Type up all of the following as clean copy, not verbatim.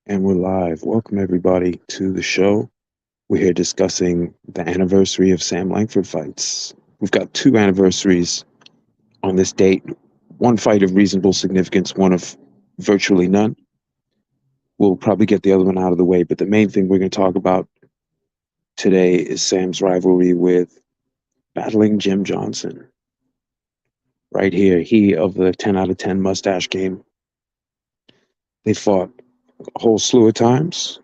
And we're live. Welcome, everybody, to the show. We're here discussing the anniversary of Sam Langford fights. We've got two anniversaries on this date, one fight of reasonable significance, one of virtually none. We'll probably get the other one out of the way, but the main thing we're going to talk about today is Sam's rivalry with battling Jim Johnson. Right here, he of the 10 out of 10 mustache game. They fought a whole slew of times.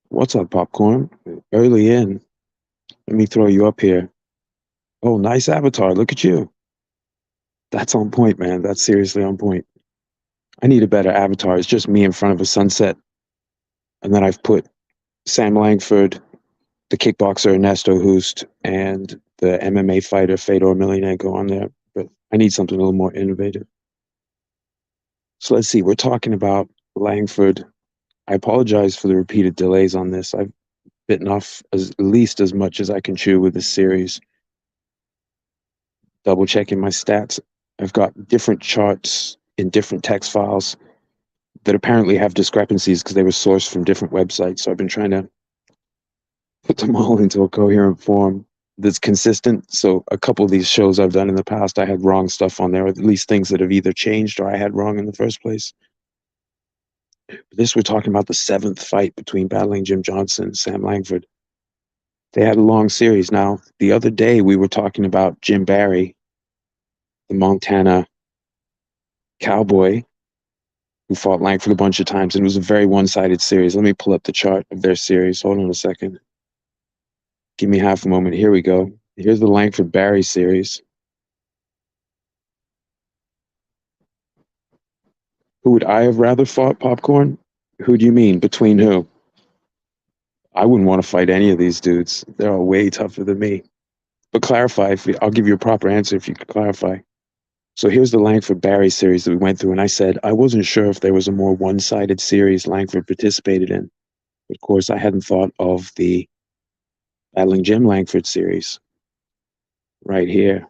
What's up, Popcorn? Early in. Let me throw you up here. Oh, nice avatar. Look at you. That's on point, man. That's seriously on point. I need a better avatar. It's just me in front of a sunset. And then I've put Sam Langford, the kickboxer Ernesto Hoost, and the MMA fighter Fedor Emelianenko on there. But I need something a little more innovative. So let's see. We're talking about Langford. I apologize for the repeated delays on this. I've bitten off at least as much as I can chew with this series. Double checking my stats. I've got different charts in different text files that apparently have discrepancies because they were sourced from different websites. So I've been trying to put them all into a coherent form that's consistent. So a couple of these shows I've done in the past, I had wrong stuff on there, or at least things that have either changed or I had wrong in the first place. This, we're talking about the seventh fight between battling Jim Johnson and Sam Langford. They had a long series. Now, the other day we were talking about Jim Barry, the Montana cowboy, who fought Langford a bunch of times, and it was a very one-sided series. Let me pull up the chart of their series. Hold on a second. Give me half a moment. Here we go. Here's the Langford Barry series. Who would I have rather fought, Popcorn? Who do you mean? Between who? I wouldn't want to fight any of these dudes. They're all way tougher than me. But clarify. I'll give you a proper answer if you could clarify. So here's the Langford Barry series that we went through, and I said I wasn't sure if there was a more one-sided series Langford participated in. But of course, I hadn't thought of the Battling Jim Langford series right here,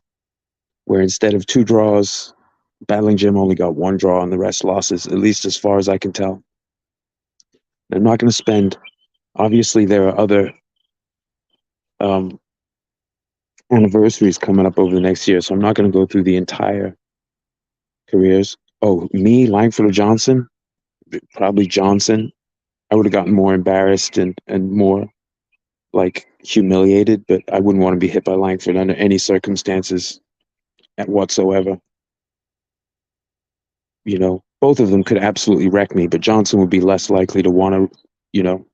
where instead of two draws, Battling Jim only got one draw and the rest losses, at least as far as I can tell. I'm not going to spend, obviously, there are other um, anniversaries coming up over the next year, so I'm not going to go through the entire careers. Oh, me, Langford or Johnson? Probably Johnson. I would have gotten more embarrassed and more like humiliated, but I wouldn't want to be hit by Langford under any circumstances whatsoever. You know, both of them could absolutely wreck me, but Johnson would be less likely to want to, you know,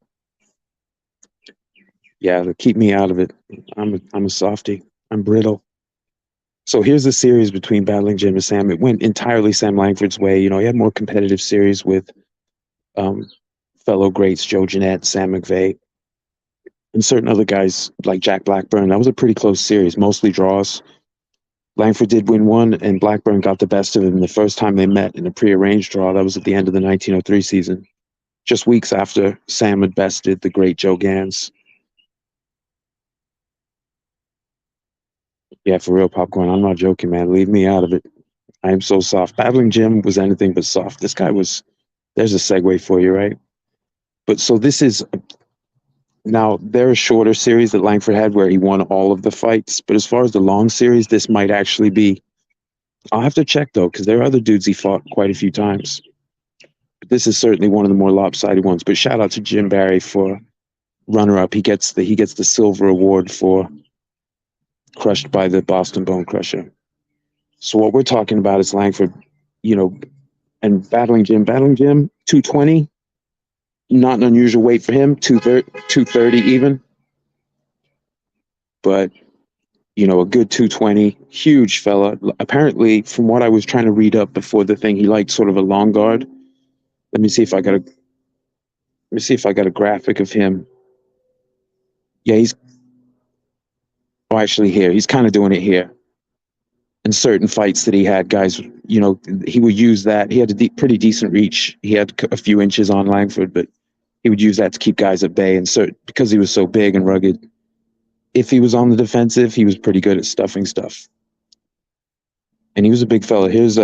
yeah, to keep me out of it. I'm a softie. I'm brittle. So here's the series between battling Jim and Sam. It went entirely Sam Langford's way. You know, he had more competitive series with um, fellow greats Joe Jeanette, Sam McVeigh, and certain other guys like Jack Blackburn. That was a pretty close series, mostly draws. Langford did win one, and Blackburn got the best of him the first time they met in a prearranged draw. That was at the end of the 1903 season, just weeks after Sam had bested the great Joe Gans. Yeah, for real, Popcorn. I'm not joking, man. Leave me out of it. I am so soft. Battling Jim was anything but soft. This guy was, there's a segue for you, right? But so this is, now there are shorter series that Langford had where he won all of the fights. But as far as the long series, this might actually be, I'll have to check though, because there are other dudes he fought quite a few times. But this is certainly one of the more lopsided ones. But shout out to Jim Barry for runner up. He gets the silver award for crushed by the Boston Bone Crusher. So what we're talking about is Langford, you know, and battling Jim, 220, not an unusual weight for him, 230 even, but you know, a good 220, huge fella. Apparently, from what I was trying to read up before the thing, he liked sort of a long guard. Let me see if I got a let me see if I got a graphic of him. Yeah, he's actually here. He's kind of doing it here. In certain fights that he had, guys, you know, he would use that. He had a pretty decent reach. He had a few inches on Langford, but he would use that to keep guys at bay. And so, because he was so big and rugged, if he was on the defensive, he was pretty good at stuffing stuff. And he was a big fella. Here's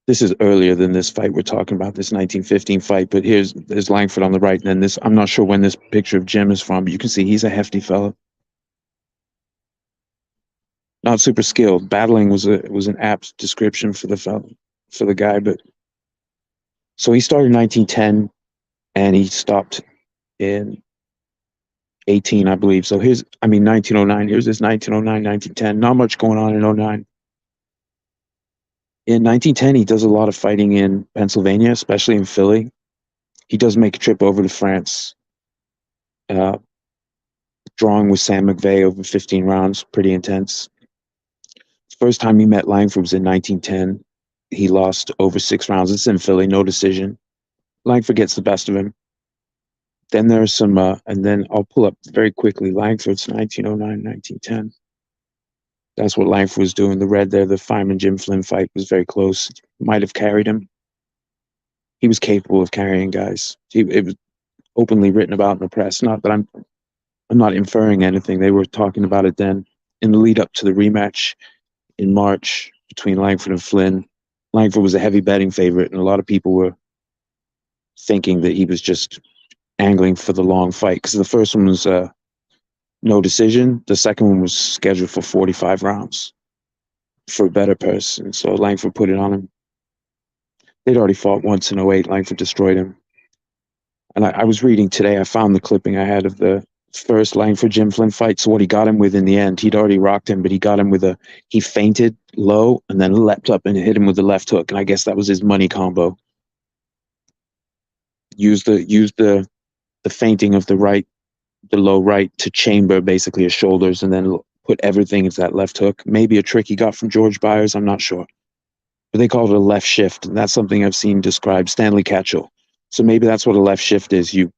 This is earlier than this fight we're talking about, this 1915 fight. But there's Langford on the right, and then this. I'm not sure when this picture of Jim is from, but you can see he's a hefty fella, not super skilled. Battling was an apt description for the fella, for the guy. But so he started in 1910, and he stopped in 18, I believe. So 1909. Here's this 1909, 1910. Not much going on in '09. In 1910, he does a lot of fighting in Pennsylvania, especially in Philly. He does make a trip over to France, uh, drawing with Sam McVeigh over 15 rounds, pretty intense. First time he met Langford was in 1910. He lost over 6 rounds. It's in Philly, no decision. Langford gets the best of him. Then there's some, and then I'll pull up very quickly Langford's 1909, 1910. That's what Langford was doing. The red there, the Fireman Jim Flynn fight was very close. Might have carried him. He was capable of carrying guys. It was openly written about in the press. Not that I'm not inferring anything. They were talking about it then. In the lead up to the rematch in March between Langford and Flynn, Langford was a heavy betting favorite, and a lot of people were thinking that he was just angling for the long fight because the first one was no decision. The second one was scheduled for 45 rounds for a better person. So Langford put it on him. They'd already fought once in '08. Langford destroyed him. And I was reading today, I found the clipping I had of the first Langford Jim Flynn fight. So what he got him with in the end, he'd already rocked him, but he got him with he feinted low and then leapt up and hit him with the left hook. And I guess that was his money combo. Use the feinting of the low right to chamber basically his shoulders and then put everything into that left hook. Maybe a trick he got from George Byers, I'm not sure. But they call it a left shift, and that's something I've seen described. Stanley Catchell. So maybe that's what a left shift is. You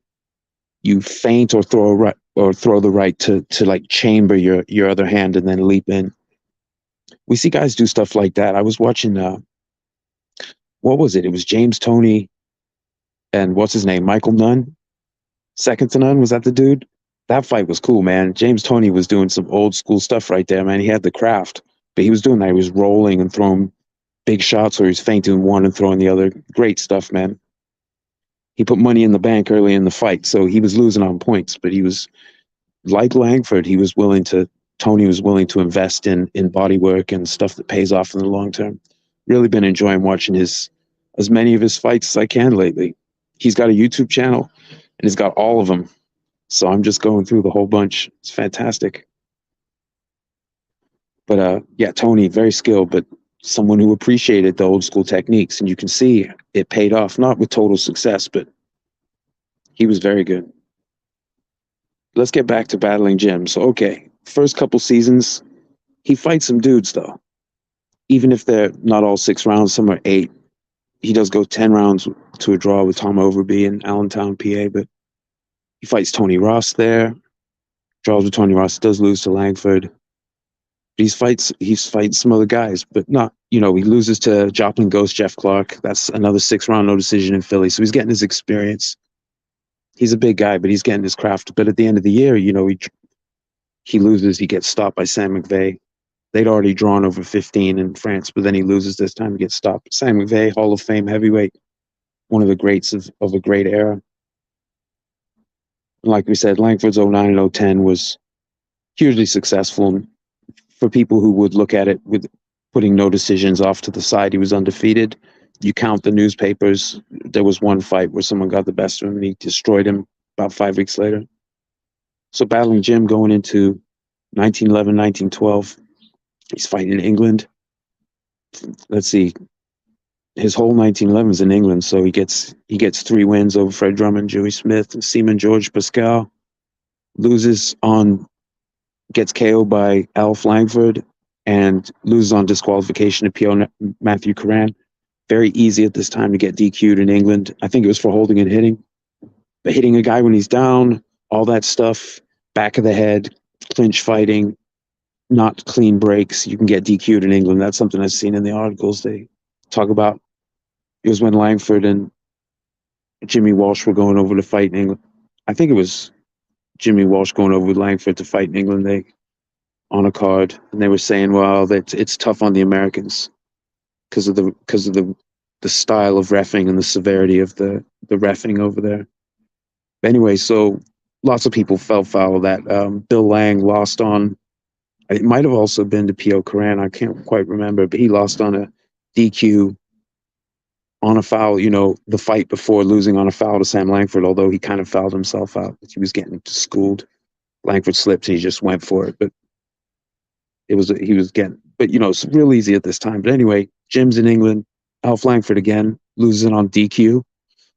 feint or throw the right to like chamber your other hand and then leap in. We see guys do stuff like that. I was watching what was it? It was James Toney and what's his name? Michael Nunn. Second to none, was that the dude? That fight was cool, man. James Toney was doing some old school stuff right there, man. He had the craft, but he was doing that. He was rolling and throwing big shots, or he was feinting one and throwing the other. Great stuff, man. He put money in the bank early in the fight, so he was losing on points, but he was like Langford. Tony was willing to invest in body work and stuff that pays off in the long term. Really been enjoying watching as many of his fights as I can lately. He's got a YouTube channel, and he's got all of them. So I'm just going through the whole bunch. It's fantastic. But yeah, Tony, very skilled, but someone who appreciated the old school techniques. And you can see it paid off, not with total success, but he was very good. Let's get back to battling Jim. So, okay, first couple seasons, he fights some dudes, though. Even if they're not all 6 rounds, some are 8. He does go 10 rounds to a draw with Tom Overby in Allentown, PA, but he fights Tony Ross there. Draws with Tony Ross, does lose to Langford. He's fighting some other guys, but not, he loses to Joplin Ghost Jeff Clark. That's another 6-round no decision in Philly. So he's getting his experience. He's a big guy, but he's getting his craft. But at the end of the year, he loses. He gets stopped by Sam McVeigh. They'd already drawn over 15 in France, but then he loses this time. He gets stopped. Sam McVeigh, Hall of Fame heavyweight, one of the greats of a great era. And like we said, Langford's '09 and '10 was hugely successful. For people who would look at it with putting no decisions off to the side, he was undefeated. You count the newspapers. There was one fight where someone got the best of him and he destroyed him about 5 weeks later. So battling Jim going into 1911, 1912, he's fighting in England. Let's see. His whole 1911 is in England, so he gets 3 wins over Fred Drummond, Joey Smith, and Seaman George Pascal. Gets KO'd by Alf Langford and loses on disqualification to P.O. Matthew Curran. Very easy at this time to get DQ'd in England. I think it was for holding and hitting. But hitting a guy when he's down, all that stuff, back of the head, clinch fighting, not clean breaks, you can get DQ'd in England. That's something I've seen in the articles they talk about. It was when Langford and Jimmy Walsh were going over to fight in England. I think it was Jimmy Walsh going over with Langford to fight in England on a card, and they were saying, well, that it's tough on the Americans because of the the style of reffing and the severity of the reffing over there. Anyway, so lots of people fell foul of that. Bill Lang lost on. It might have also been to P.O. Coran. I can't quite remember, but he lost on a DQ on a foul. You know, the fight before losing on a foul to Sam Langford. Although he kind of fouled himself out, he was getting schooled. Langford slipped and he just went for it, but he was getting. But you know, it's real easy at this time. But anyway, Jim's in England. Alf Langford again loses it on DQ.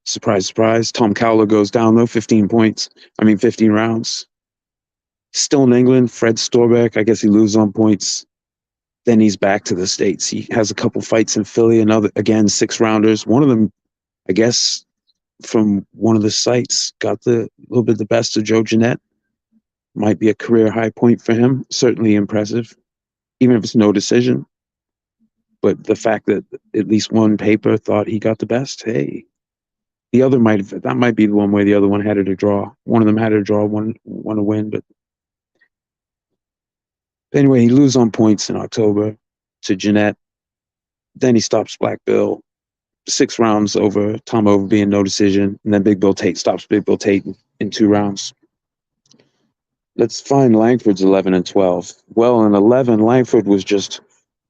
Surprise, surprise. Tom Cowler goes down though, 15 points. 15 rounds. Still in England, Fred Storbeck, I guess he loses on points. Then he's back to the States. He has a couple fights in Philly, another, again, 6-rounders. One of them, I guess, from one of the sites, got the little bit the best of Joe Jeanette. Might be a career high point for him. Certainly impressive, even if it's no decision. But the fact that at least one paper thought he got the best, hey. The other that might be the one where the other one had it a draw. One of them had it a draw, one a win, but anyway, he loses on points in October to Jeanette. Then he stops Black Bill. 6 rounds over Tom Overby and no decision. And then Big Bill Tate stops Big Bill Tate in 2 rounds. Let's find Langford's 11 and 12. Well, in 11, Langford was just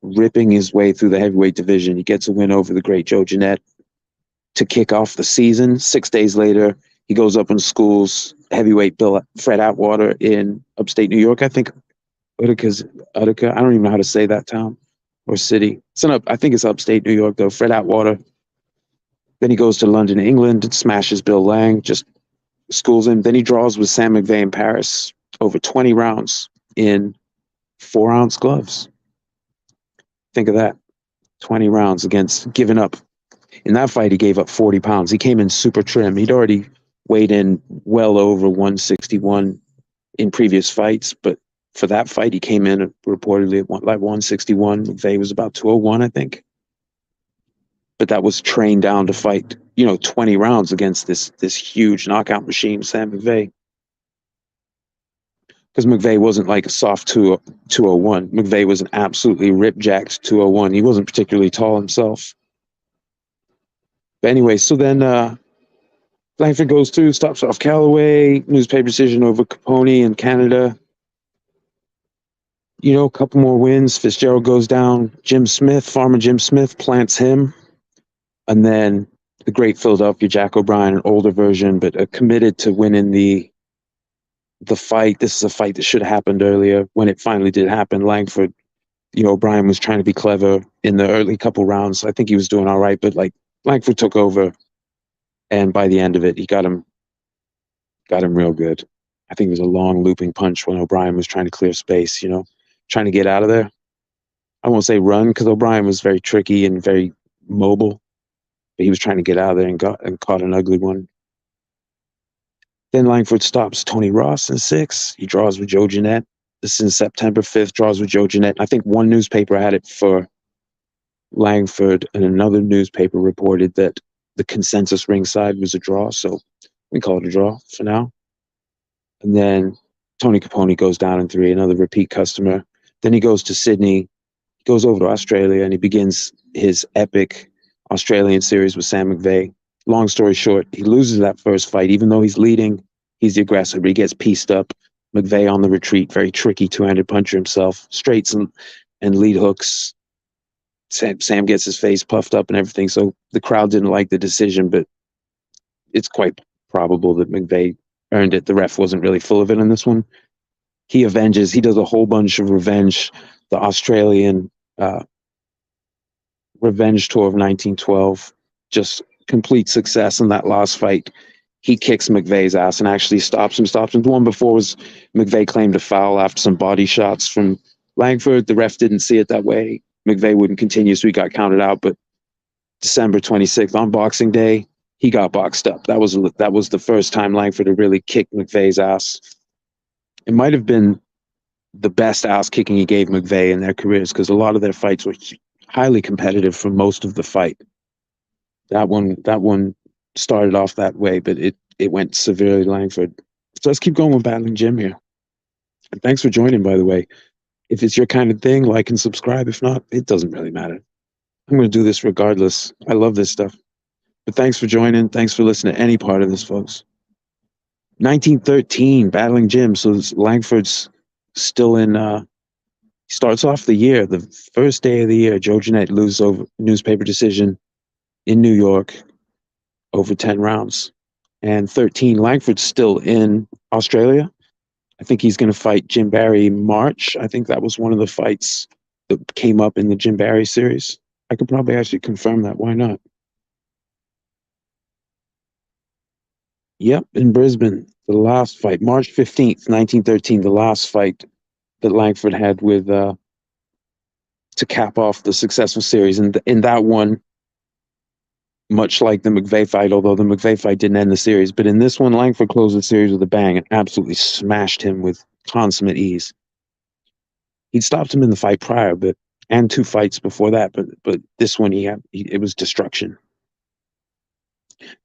ripping his way through the heavyweight division. He gets a win over the great Joe Jeanette to kick off the season. 6 days later, he goes up and schools heavyweight Fred Atwater in upstate New York, I think. Utica. I don't even know how to say that town or city. I think it's upstate New York, though. Fred Atwater. Then he goes to London, England, and smashes Bill Lang, just schools him. Then he draws with Sam McVeigh in Paris over 20 rounds in 4-ounce gloves. Think of that. 20 rounds against giving up. In that fight, he gave up 40 pounds. He came in super trim. He'd already weighed in well over 161 in previous fights, but for that fight, he came in reportedly at like 161. McVeigh was about 201, I think. But that was trained down to fight, 20 rounds against this huge knockout machine, Sam McVeigh. Because McVeigh wasn't like a soft 201. McVeigh was an absolutely rip-jacked 201. He wasn't particularly tall himself. But anyway, so then Langford goes through, stops off Callaway, newspaper decision over Capone in Canada. A couple more wins. Fitzgerald goes down. Farmer Jim Smith plants him. And then the great Philadelphia Jack O'Brien, an older version, but committed to winning the fight. This is a fight that should have happened earlier. When it finally did happen, Langford, O'Brien was trying to be clever in the early couple rounds. I think he was doing all right, but Langford took over. And by the end of it, he got him real good. I think it was a long looping punch when O'Brien was trying to clear space, trying to get out of there. I won't say run because O'Brien was very tricky and very mobile, but he was trying to get out of there and caught an ugly one. Then Langford stops Tony Ross in 6. He draws with Joe Jeanette. This is September 5th, draws with Joe Jeanette. I think one newspaper had it for Langford and another newspaper reported that the consensus ringside was a draw, so we call it a draw for now. And then Tony Capone goes down in 3, another repeat customer. Then he goes to Sydney, he goes over to Australia, and he begins his epic Australian series with Sam McVeigh. Long story short, he loses that first fight. Even though he's leading, he's the aggressor, but he gets pieced up. McVeigh on the retreat, very tricky two-handed puncher himself, straights and lead hooks. Sam gets his face puffed up and everything, so the crowd didn't like the decision, but it's quite probable that McVeigh earned it. The ref wasn't really full of it in this one. He does a whole bunch of revenge, the Australian revenge tour of 1912, just complete success in that last fight. He kicks McVeigh's ass and actually stops him. The one before was McVeigh claimed a foul after some body shots from Langford. The ref didn't see it that way. McVeigh wouldn't continue, so he got counted out. But December 26th, on Boxing Day, he got boxed up. That was the first time Langford had really kicked McVeigh's ass. It might have been the best ass kicking he gave McVeigh in their careers because a lot of their fights were highly competitive for most of the fight. That one started off that way, but it went severely Langford. So let's keep going with Battling Jim here. And thanks for joining, by the way. If it's your kind of thing, like and subscribe. If not, it doesn't really matter. I'm going to do this regardless. I love this stuff. But thanks for joining. Thanks for listening to any part of this, folks. 1913, Battling Jim. So Langford's still in. Starts off the year, the first day of the year. Joe Jeanette loses over newspaper decision in New York over 10 rounds. And 13, Langford's still in Australia. I think he's going to fight Jim Barry in March. I think that was one of the fights that came up in the Jim Barry series. I could probably actually confirm that. Why not? Yep, in Brisbane, the last fight, March 15th, 1913, the last fight that Langford had with to cap off the successful series. And in that one, much like the McVeigh fight, although the McVeigh fight didn't end the series, but in this one, Langford closed the series with a bang and absolutely smashed him with consummate ease. He'd stopped him in the fight prior, and two fights before that, but this one it was destruction.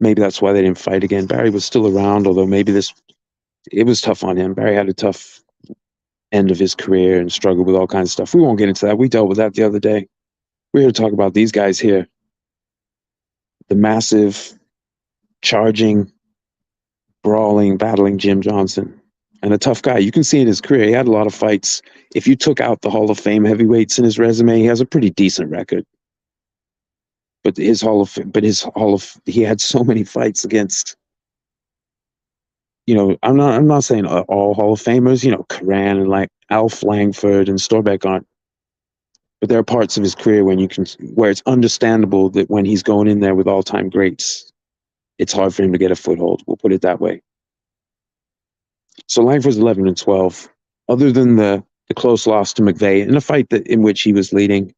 Maybe that's why they didn't fight again. Barry was still around, although it was tough on him. Barry had a tough end of his career and struggled with all kinds of stuff. We won't get into that. We dealt with that the other day. We're here to talk about these guys here. The massive, charging, brawling, battling Jim Johnson. And a tough guy. You can see in his career, he had a lot of fights. If you took out the Hall of Fame heavyweights in his resume, he has a pretty decent record. But he had so many fights against, I'm not saying all Hall of Famers, Karan and like Alf Langford and Storbeck aren't. But there are parts of his career where it's understandable that when he's going in there with all-time greats, it's hard for him to get a foothold. We'll put it that way. So Langford's 11-12. Other than the close loss to McVeigh in a fight in which he was leading,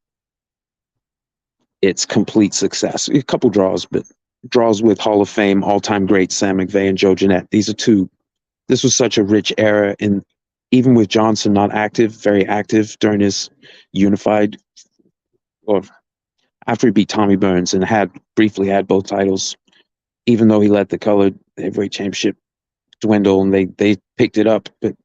it's complete success. A couple draws, but draws with Hall of Fame all-time greats Sam McVeigh and Joe Jeanette. These are two. This was such a rich era, and even with Johnson not active, very active during his unified, or after he beat Tommy Burns and briefly had both titles, even though he let the colored heavyweight championship dwindle and they picked it up. But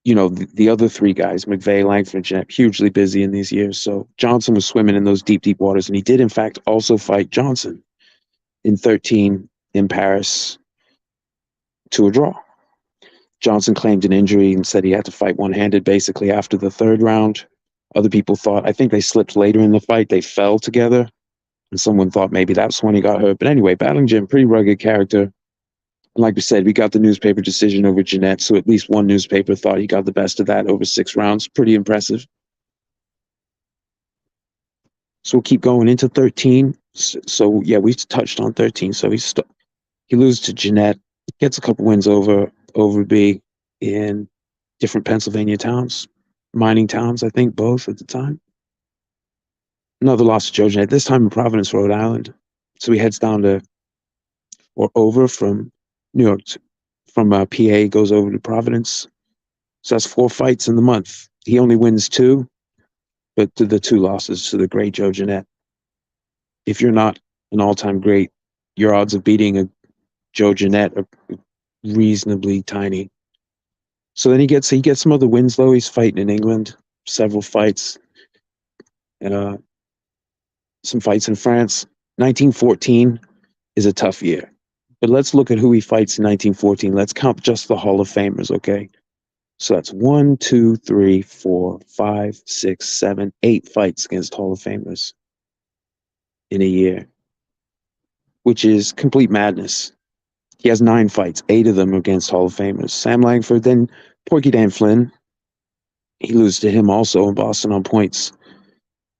the other three guys, McVeigh, Langford, Jeanette, hugely busy in these years. So Johnson was swimming in those deep waters, and he did in fact also fight Johnson in 13 in Paris to a draw. Johnson claimed an injury and said he had to fight one-handed basically after the third round. Other people thought, I think they slipped later in the fight. They fell together, and someone thought maybe that's when he got hurt. But anyway, Battling Jim, pretty rugged character. And like we said, we got the newspaper decision over Jeanette, so at least one newspaper thought he got the best of that over 6 rounds. Pretty impressive. So we'll keep going into 13. So yeah, we touched on 13. So he loses to Jeanette, gets a couple wins over B in different Pennsylvania towns, mining towns, I think both at the time. Another loss to Joe Jeanette, this time in Providence, Rhode Island. So he heads down over from New York, from PA, goes over to Providence. So that's 4 fights in the month. He only wins 2, but the 2 losses to the great Joe Jeanette. If you're not an all-time great, your odds of beating a Joe Jeanette are reasonably tiny. So then he gets some other wins, though. He's fighting in England, several fights, and some fights in France. 1914 is a tough year. But let's look at who he fights in 1914. Let's count just the Hall of Famers, okay? So that's 1, 2, 3, 4, 5, 6, 7, 8 fights against Hall of Famers in a year, which is complete madness. He has 9 fights, 8 of them against Hall of Famers. Sam Langford, then Porky Dan Flynn. He loses to him also in Boston on points.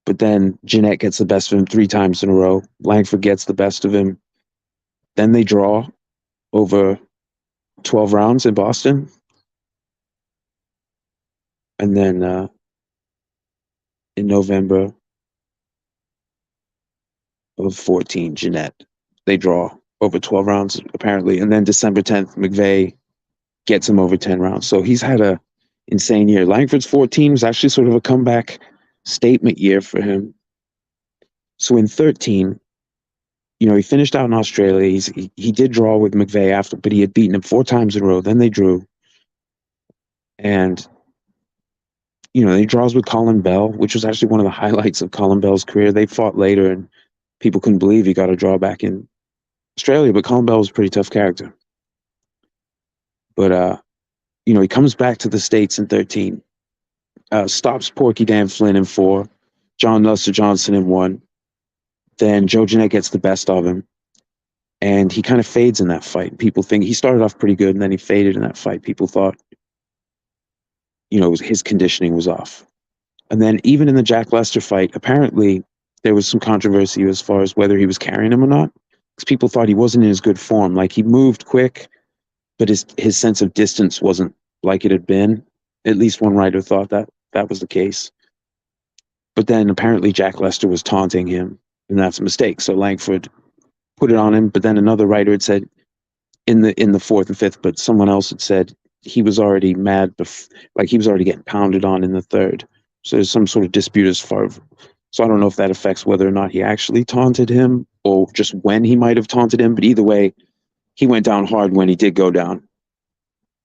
But then Jeanette gets the best of him 3 times in a row. Langford gets the best of him. Then they draw over 12 rounds in Boston. And then in November of 14, Jeanette, they draw over 12 rounds, apparently. And then December 10th, McVeigh gets him over 10 rounds. So he's had a insane year. Langford's 14 was actually sort of a comeback statement year for him. So in 13, he finished out in Australia. He did draw with McVeigh after, but he had beaten him 4 times in a row. Then they drew. And he draws with Colin Bell, which was actually one of the highlights of Colin Bell's career. They fought later, and people couldn't believe he got a draw back in Australia, but Colin Bell was a pretty tough character. But he comes back to the States in 13, stops Porky Dan Flynn in 4, John Lester Johnson in 1. Then Joe Jeanette gets the best of him, and he kind of fades in that fight. People think he started off pretty good, and then he faded in that fight. People thought, his conditioning was off. And then even in the Jack Lester fight, apparently there was some controversy as far as whether he was carrying him or not, because people thought he wasn't in his good form. Like, he moved quick, but his sense of distance wasn't like it had been. At least one writer thought that was the case. But then apparently Jack Lester was taunting him, and that's a mistake. So Langford put it on him. But then another writer had said in the fourth and fifth, but someone else had said he was already mad, like he was already getting pounded on in the third. So there's some sort of dispute as far as. So I don't know if that affects whether or not he actually taunted him or just when he might have taunted him. But either way, he went down hard when he did go down.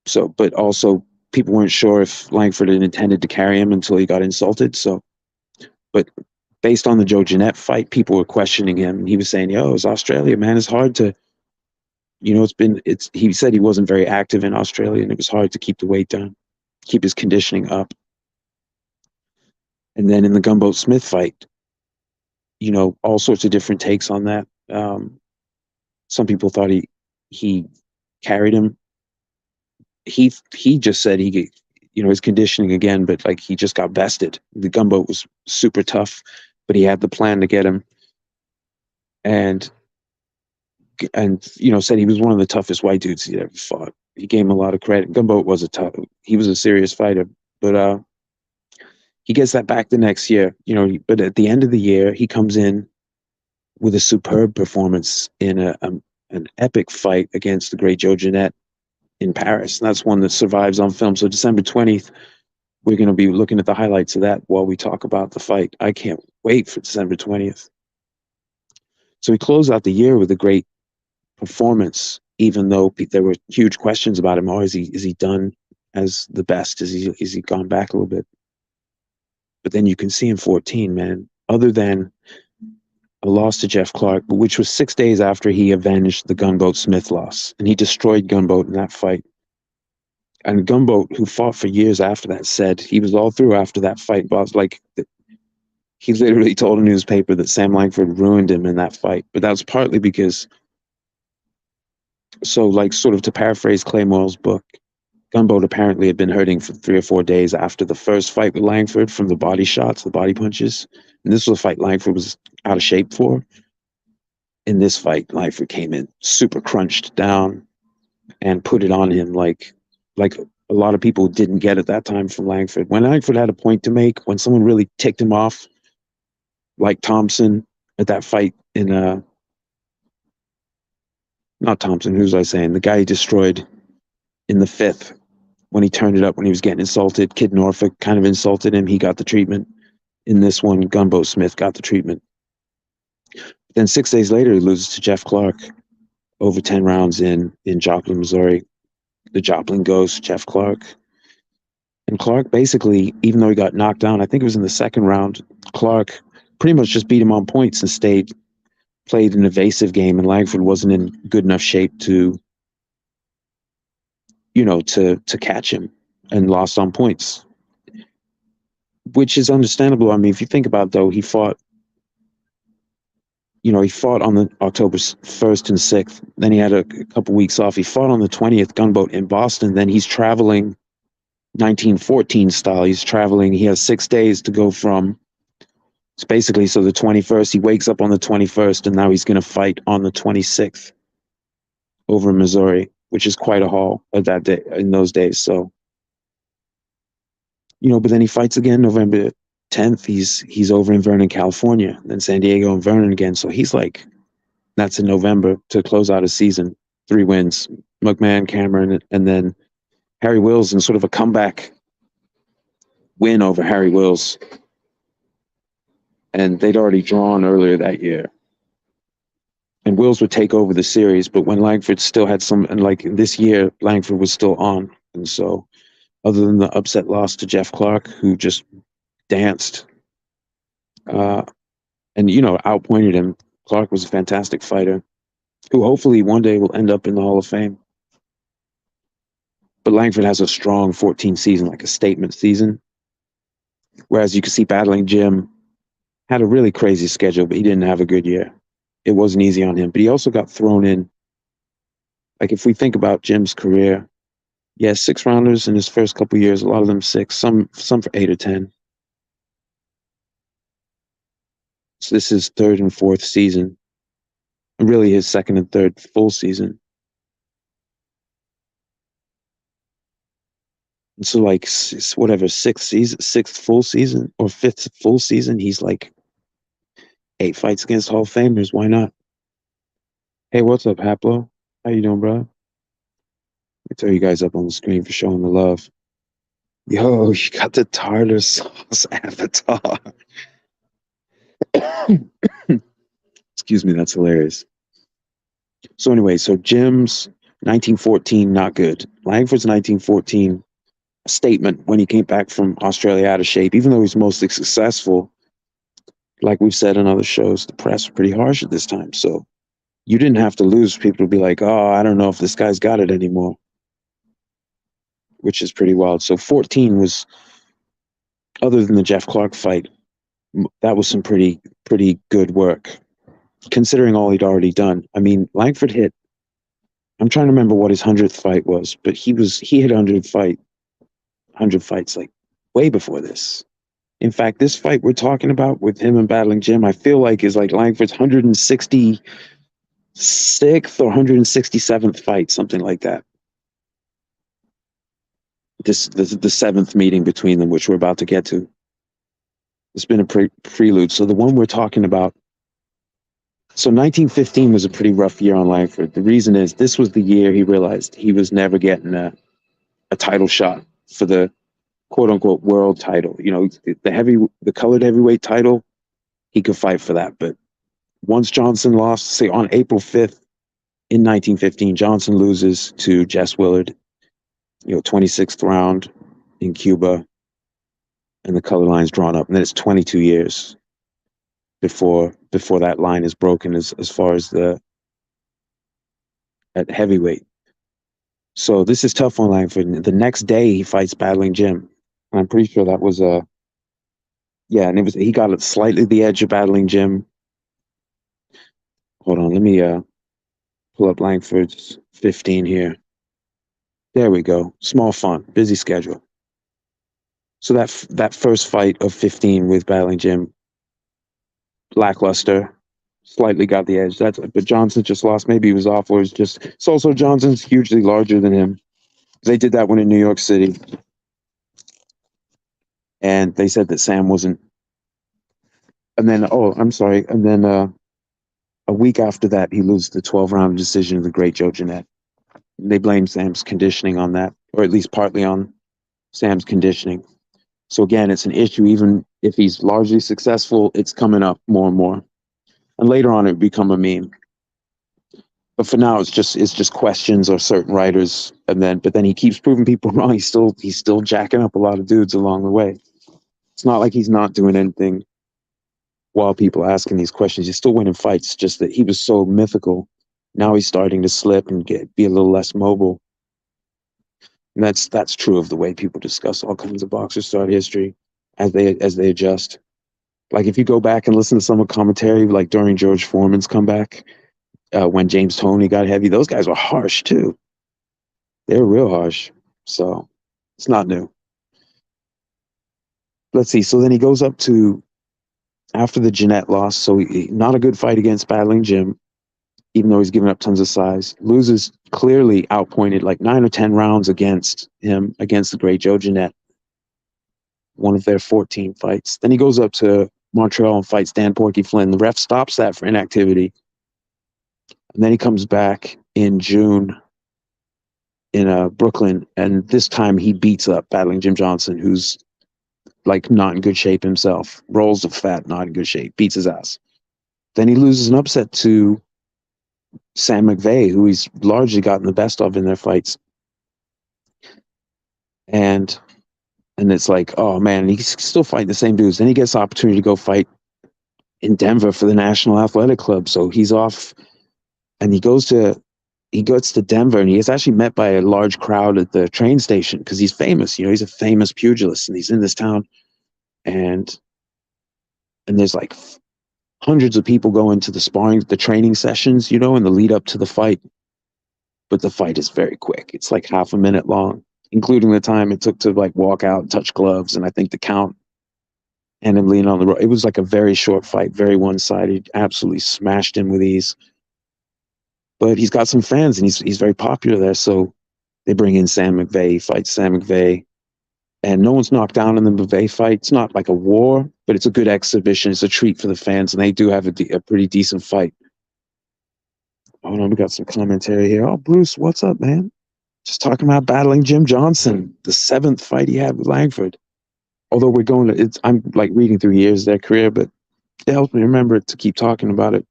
So, but also people weren't sure if Langford had intended to carry him until he got insulted. So, but based on the Joe Jeanette fight, people were questioning him, and he was saying, "Yo, it's Australia, man. It's hard to, He said he wasn't very active in Australia, and it was hard to keep the weight down, keep his conditioning up." And then in the Gunboat Smith fight, all sorts of different takes on that. Some people thought he carried him. He just said his conditioning again, but like he just got bested. The Gunboat was super tough, but he had the plan to get him, and said he was one of the toughest white dudes he'd ever fought. He gave him a lot of credit. Gunboat was he was a serious fighter, but he gets that back the next year, but at the end of the year, he comes in with a superb performance in an epic fight against the great Joe Jeanette in Paris. And that's one that survives on film. So December 20th, we're going to be looking at the highlights of that while we talk about the fight. I can't wait for December 20th. So we close out the year with a great performance, even though there were huge questions about him. Oh, is he done as the best? Is he gone back a little bit? But then you can see in 14, man, other than a loss to Jeff Clark, which was 6 days after he avenged the Gunboat Smith loss, and he destroyed Gunboat in that fight. And Gunboat, who fought for years after that, said he was all through after that fight. But like, he literally told a newspaper that Sam Langford ruined him in that fight. But that was partly because, so like sort of to paraphrase Clay Morrell's book, Gunboat apparently had been hurting for 3 or 4 days after the first fight with Langford from the body shots, the body punches. And this was a fight Langford was out of shape for. In this fight, Langford came in super crunched down and put it on him like a lot of people didn't get at that time from Langford. When Langford had a point to make, when someone really ticked him off, like Thompson at that fight in not Thompson, who was I saying? The guy he destroyed in the 5th, when he turned it up, when he was getting insulted. Kid Norfolk kind of insulted him. He got the treatment. In this one, Gunboat Smith got the treatment. Then 6 days later, he loses to Jeff Clark over 10 rounds in Joplin, Missouri. The Joplin ghost, Jeff Clark. And Clark basically, even though he got knocked down, I think it was in the second round, Clark pretty much just beat him on points and played an evasive game, and Langford wasn't in good enough shape to catch him, and lost on points, which is understandable. I mean, if you think about it, though, he fought on the October 1st and 6th. Then he had a couple weeks off. He fought on the 20th, Gunboat in Boston. Then he's traveling 1914 style. He has 6 days to go from. It's basically, so the 21st, he wakes up on the 21st, and now he's going to fight on the 26th over Missouri, which is quite a haul at that day, in those days. So, but then he fights again November 10th. He's over in Vernon, California, then San Diego and Vernon again. So he's like, that's in November to close out a season. 3 wins, McMahon, Cameron, and then Harry Wills in sort of a comeback win over Harry Wills. And they'd already drawn earlier that year. And Wills would take over the series, but when Langford still had and like this year, Langford was still on. And so other than the upset loss to Jeff Clark, who just danced uh, and, outpointed him. Clark was a fantastic fighter who hopefully one day will end up in the Hall of Fame. But Langford has a strong 14 season, like a statement season. Whereas you can see Battling Jim had a really crazy schedule, but he didn't have a good year. It wasn't easy on him. But he also got thrown in. Like if we think about Jim's career, yeah, 6 rounders in his first couple of years, a lot of them 6, some for 8 or 10. So this is third and fourth season, and really his second and third full season. And so like whatever, sixth full season or fifth full season, he's like 8 fights against Hall of Famers. Why not? Hey, what's up, Haplo? How you doing, bro? Let me throw you guys up on the screen for showing the love. Yo, you got the tartar sauce avatar. Excuse me, that's hilarious. So anyway, so Jim's 1914, not good. Langford's 1914, a statement when he came back from Australia out of shape. Even though he's mostly successful, like we've said in other shows, the press were pretty harsh at this time. So you didn't have to lose for people to be like, oh, I don't know if this guy's got it anymore, which is pretty wild. So 14 was, other than the Jeff Clark fight, that was some pretty good work, considering all he'd already done. I mean, Langford hit, I'm trying to remember what his 100th fight was, but he hit 100 fights like way before this. In fact, this fight we're talking about with him and Battling Jim, I feel like is like Langford's 166th or 167th fight, something like that. The 7th meeting between them, which we're about to get to. It's been a prelude. So the one we're talking about, so 1915 was a pretty rough year on Langford. The reason is this was the year he realized he was never getting a title shot for the quote unquote world title. You know, the colored heavyweight title, he could fight for that. But once Johnson lost, say on April 5th in 1915, Johnson loses to Jess Willard, 26th round in Cuba, and the color line's drawn up. And then it's 22 years before that line is broken as far as at heavyweight. So this is tough on Langford. The next day he fights Battling Jim. And I'm pretty sure that was and he got it slightly the edge of Battling Jim. Hold on, let me pull up Langford's 15 here. There we go. Small font, busy schedule. So that first fight of 15 with Battling Jim, lackluster, slightly got the edge. But Johnson just lost. Maybe he was off, or it's also Johnson's hugely larger than him. They did that one in New York City, and they said that Sam wasn't. And then, a week after that, he loses the 12-round decision of the great Joe Jeanette. They blame Sam's conditioning on that, or at least partly on Sam's conditioning. So again, it's an issue. Even if he's largely successful, it's coming up more and more. And later on, it would become a meme. But for now, it's just questions or certain writers, but then he keeps proving people wrong. He's still jacking up a lot of dudes along the way. It's not like he's not doing anything while people are asking these questions. He's still winning fights. Just that he was so mythical. Now he's starting to slip and be a little less mobile. And that's true of the way people discuss all kinds of boxers throughout history as they adjust. Like if you go back and listen to some of the commentary, like during George Foreman's comeback, when James Toney got heavy, those guys were harsh too. They were real harsh. So it's not new. Let's see. So then he goes up to, after the Jeanette loss, so not a good fight against Battling Jim, even though he's given up tons of size. Loses clearly outpointed, like 9 or 10 rounds against the great Joe Jeanette, one of their 14 fights. Then he goes up to Montreal and fights Dan Porky Flynn. The ref stops that for inactivity. And then he comes back in June in Brooklyn, and this time he beats up Battling Jim Johnson, who's like not in good shape himself. Rolls of fat, not in good shape, beats his ass. Then he loses an upset to Sam McVeigh, who he's largely gotten the best of in their fights. and it's like, oh man, he's still fighting the same dudes. Then he gets the opportunity to go fight in Denver for the National Athletic Club. So he's off, and he goes to Denver, and he is actually met by a large crowd at the train station because he's famous. You know, he's a famous pugilist, and he's in this town, and there's like hundreds of people going to the training sessions, you know, in the lead up to the fight. But the fight is very quick. It's like half a minute long, including the time it took to like walk out and touch gloves, and I think the count and him leaning on the rope. It was like a very short fight, very one-sided. Absolutely smashed him with ease. But he's got some fans, and he's very popular there. So they bring in Sam McVeigh. He fights Sam McVeigh, and no one's knocked down in the McVeigh fight. It's not like a war, but it's a good exhibition. It's a treat for the fans, and they do have a pretty decent fight. Hold on, we got some commentary here. Oh, Bruce, what's up, man? Just talking about battling Jim Johnson, the 7th fight he had with Langford. Although we're going to, I'm like reading through years of their career, but it helps me remember to keep talking about it.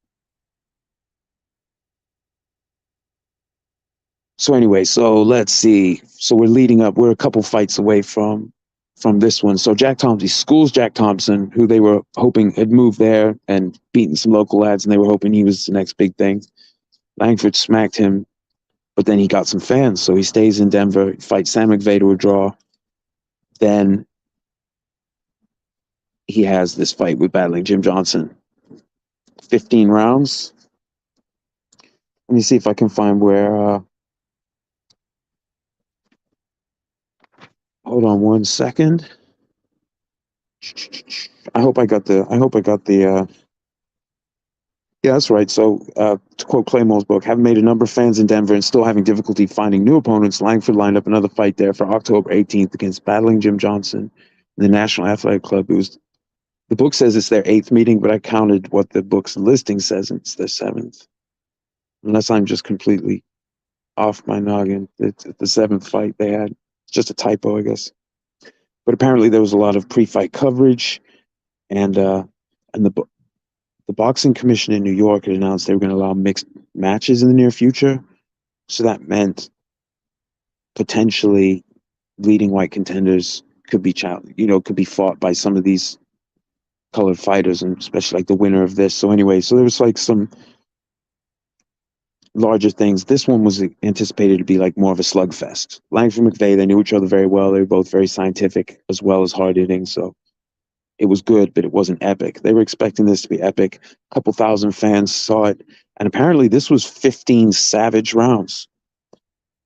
So anyway, so let's see. So we're leading up. We're a couple fights away from this one. So Jack Thompson, he schools Jack Thompson, who they were hoping had moved there and beaten some local lads, and they were hoping he was the next big thing. Langford smacked him, but then he got some fans, so he stays in Denver, fights Sam McVeigh to a draw. Then he has this fight with battling Jim Johnson. 15 rounds. Let me see if I can find where. Hold on one second. I hope I got the. Yeah, that's right. So, to quote Claymore's book, having made a number of fans in Denver and still having difficulty finding new opponents, Langford lined up another fight there for October 18th against battling Jim Johnson in the National Athletic Club. It was, the book says it's their 8th meeting, but I counted what the book's listing says, and it's their 7th. Unless I'm just completely off my noggin. It's the 7th fight they had. It's just a typo, I guess. But apparently there was a lot of pre-fight coverage, and the boxing commission in New York had announced they were going to allow mixed matches in the near future. So that meant potentially leading white contenders could be could be fought by some of these colored fighters, and especially like the winner of this. So anyway, so there was like some larger things. This one was anticipated to be like more of a slugfest. Langford and McVeigh, they knew each other very well. They were both very scientific as well as hard hitting. So it was good, but it wasn't epic. They were expecting this to be epic. A couple thousand fans saw it. And apparently this was 15 savage rounds.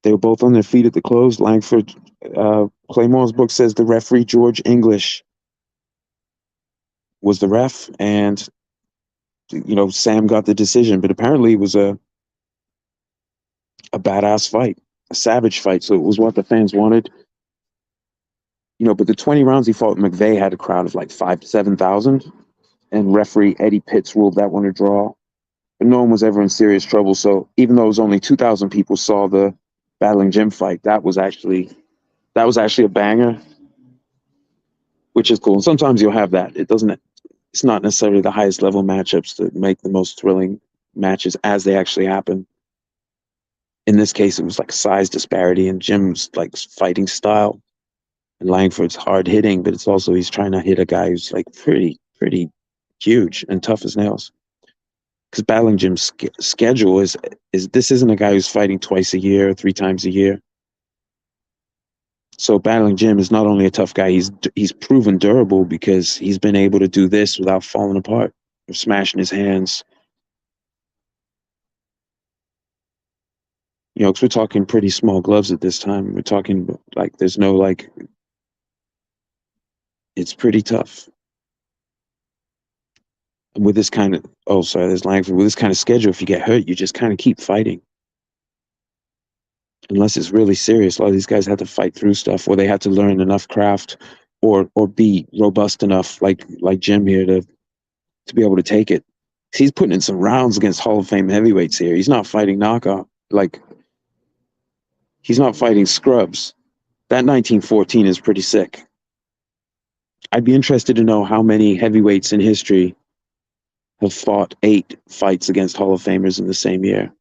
They were both on their feet at the close. Langford, Claymore's book says the referee, George English, was the ref. And, Sam got the decision. But apparently it was a badass fight, a savage fight. So it was what the fans wanted. But the 20 rounds he fought, McVeigh had a crowd of like 5,000 to 7,000. And referee Eddie Pitts ruled that one a draw. But no one was ever in serious trouble. So even though it was only 2,000 people saw the battling Jim fight, that was actually a banger, which is cool. And sometimes you'll have that. It's not necessarily the highest level matchups that make the most thrilling matches as they actually happen. In this case, it was like size disparity and Jim's like fighting style, and Langford's hard hitting, but it's also he's trying to hit a guy who's like pretty huge and tough as nails. Because battling Jim's schedule is this isn't a guy who's fighting twice a year, 3 times a year. So battling Jim is not only a tough guy, he's proven durable because he's been able to do this without falling apart or smashing his hands. Because we're talking pretty small gloves at this time. We're talking like there's no like, it's pretty tough. And with this kind of, there's Langford. With this kind of schedule, if you get hurt, you just kind of keep fighting. Unless it's really serious. A lot of these guys had to fight through stuff, or they had to learn enough craft or be robust enough like Jim here to be able to take it. He's putting in some rounds against Hall of Fame heavyweights here. He's not fighting knockout. He's not fighting scrubs. That 1914 is pretty sick. I'd be interested to know how many heavyweights in history have fought 8 fights against Hall of Famers in the same year.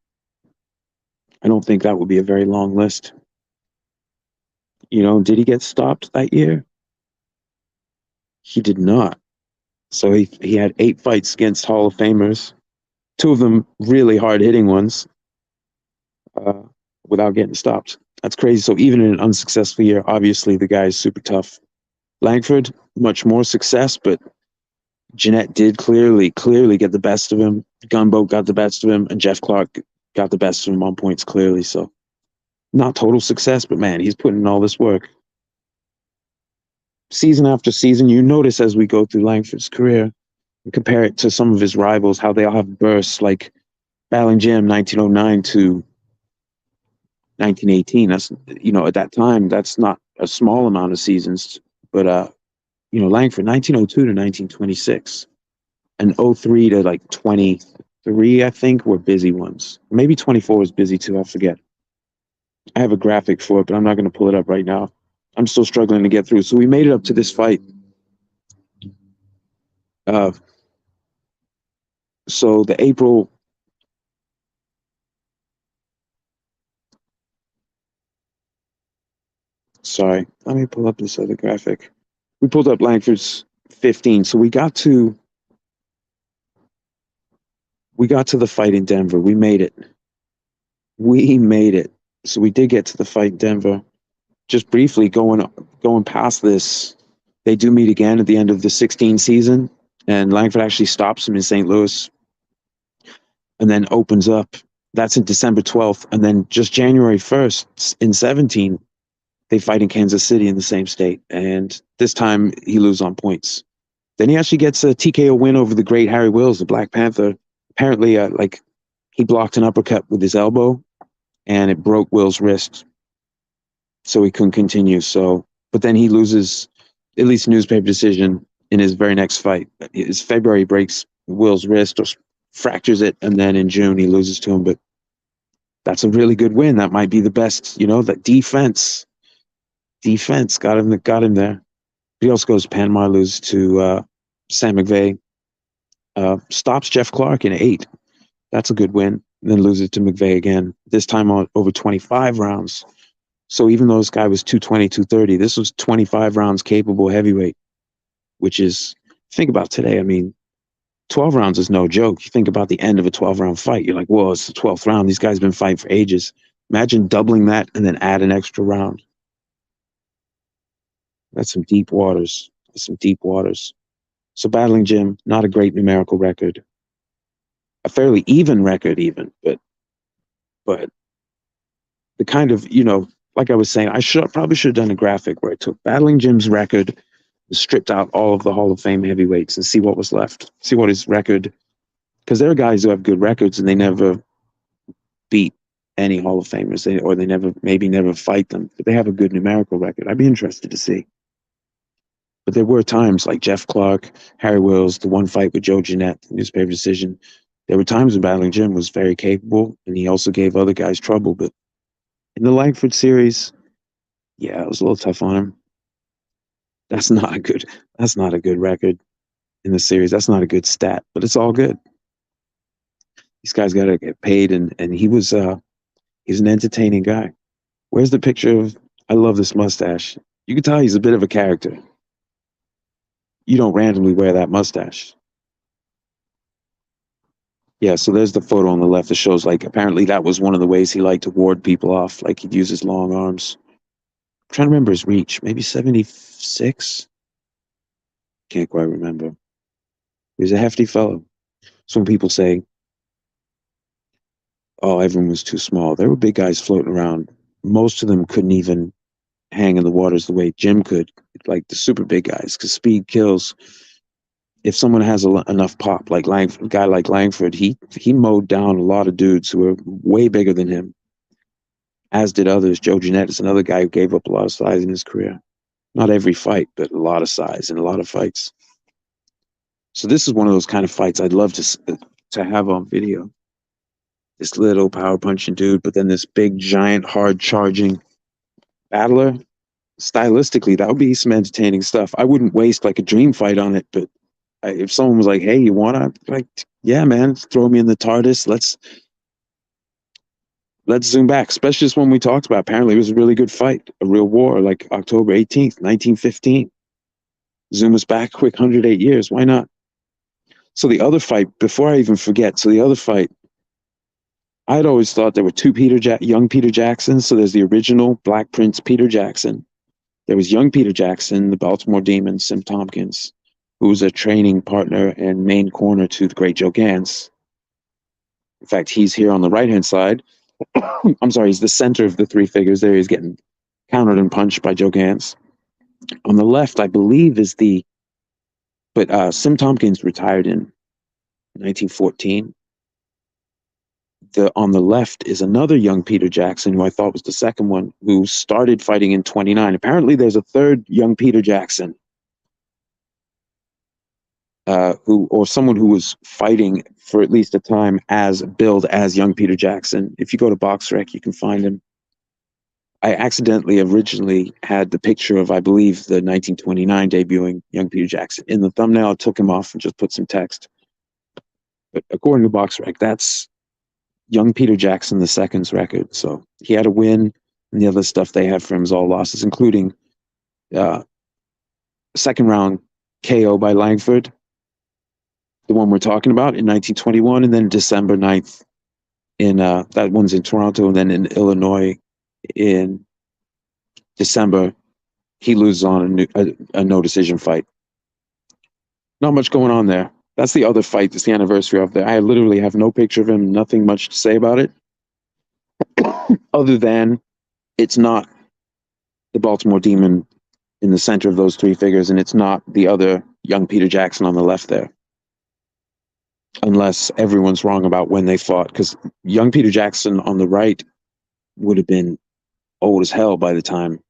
I don't think that would be a very long list. Did he get stopped that year? He did not. So he had 8 fights against Hall of Famers, two of them really hard hitting ones, uh, without getting stopped. That's crazy. So even in an unsuccessful year, obviously the guy is super tough. Langford, much more success, but Jeanette did clearly get the best of him. Gunboat got the best of him, and Jeff Clark got the best of him on points clearly. So not total success, but man, he's putting in all this work. Season after season, you notice as we go through Langford's career, and compare it to some of his rivals, how they all have bursts like Battling Jim 1909 to 1918. That's, at that time, that's not a small amount of seasons, but Langford 1902 to 1926 and 03 to like 23, I think, were busy ones. Maybe 24 was busy too, I forget. I have a graphic for it, but I'm not going to pull it up right now. I'm still struggling to get through. So we made it up to this fight. So the April, sorry, let me pull up this other graphic. We pulled up Langford's 15. So we got to the fight in Denver. We made it. We made it. So we did get to the fight in Denver. Just briefly going past this, they do meet again at the end of the 16 season, and Langford actually stops him in St. Louis and then opens up. That's in December 12th. And then just January 1st in 17, they fight in Kansas City in the same state. And this time he loses on points. Then he actually gets a TKO win over the great Harry Wills, the Black Panther. Apparently, he blocked an uppercut with his elbow and it broke Will's wrist. So he couldn't continue. But then he loses, at least newspaper decision, in his very next fight. His February breaks Will's wrist or fractures it, and then in June he loses to him. But that's a really good win. That might be the best. That defense got him there. He also goes to Panama, loses to Sam McVeigh. Stops Jeff Clark in 8. That's a good win. And then loses to McVeigh again. This time on over 25 rounds. So even though this guy was 220, 230, this was 25 rounds capable heavyweight, which is, think about today. I mean, 12 rounds is no joke. You think about the end of a 12-round fight. You're like, whoa, it's the 12th round. These guys have been fighting for ages. Imagine doubling that and then add an extra round. That's some deep waters. So Battling Jim, not a great numerical record. A fairly even record even, but the kind of, like I was saying, probably should have done a graphic where I took Battling Jim's record, stripped out all of the Hall of Fame heavyweights and see what was left. See what his record, because there are guys who have good records and they never beat any Hall of Famers, they never fight them, but they have a good numerical record. I'd be interested to see. But there were times like Jeff Clark, Harry Wills, the one fight with Joe Jeanette, newspaper decision. There were times when Battling Jim was very capable, and he also gave other guys trouble. But in the Langford series, yeah, it was a little tough on him. That's not a good record in the series. That's not a good stat, but it's all good. These guys got to get paid, and he's an entertaining guy. Where's the picture of? I love this mustache. You can tell he's a bit of a character. You don't randomly wear that mustache. Yeah, so there's the photo on the left that shows, like, apparently that was one of the ways he liked to ward people off. Like, he'd use his long arms. I'm trying to remember his reach. Maybe 76? Can't quite remember. He was a hefty fellow. So when people say, oh, everyone was too small, there were big guys floating around. Most of them couldn't even hang in the waters the way Jim could, like the super big guys, because speed kills. If someone has enough pop, like a guy like Langford, he mowed down a lot of dudes who were way bigger than him, as did others. Joe Jeanette is another guy who gave up a lot of size in his career. Not every fight, but a lot of size in a lot of fights. So this is one of those kind of fights I'd love to have on video. This little power punching dude, but then this big, giant, hard charging battler. Stylistically, that would be some entertaining stuff. I wouldn't waste like a dream fight on it, but if someone was like, hey, you want to, like, yeah, man, throw me in the TARDIS. let's zoom back, especially this one we talked about. Apparently, it was a really good fight, a real war, like October 18th, 1915. Zoom us back quick 108 years. Why not? So the other fight, before I even forget, so the other fight, I'd always thought there were two young Peter Jacksons. So there's the original Black Prince Peter Jackson. There was young Peter Jackson, the Baltimore Demon, Sim Tompkins, who was a training partner and main corner to the great Joe Gans. In fact, he's here on the right-hand side. I'm sorry, he's the center of the three figures there. He's getting countered and punched by Joe Gans. On the left, I believe, is but Sim Tompkins retired in 1914. On the left is another young Peter Jackson, who I thought was the second one, who started fighting in 29. Apparently, there's a third young Peter Jackson, or someone who was fighting for at least a time billed as young Peter Jackson. If you go to BoxRec, you can find him. I accidentally originally had the picture of, I believe, the 1929 debuting young Peter Jackson. In the thumbnail, I took him off and just put some text. But according to BoxRec, that's young Peter Jackson II's record. So he had a win, and the other stuff they have for him is all losses, including second round KO by Langford, the one we're talking about in 1921, and then December 9th that one's in Toronto, and then in Illinois in December, he loses on a no decision fight. Not much going on there. That's the other fight. That's the anniversary of that. I literally have no picture of him, nothing much to say about it, other than it's not the Baltimore Demon in the center of those three figures, and it's not the other young Peter Jackson on the left there. Unless everyone's wrong about when they fought, because young Peter Jackson on the right would have been old as hell by the time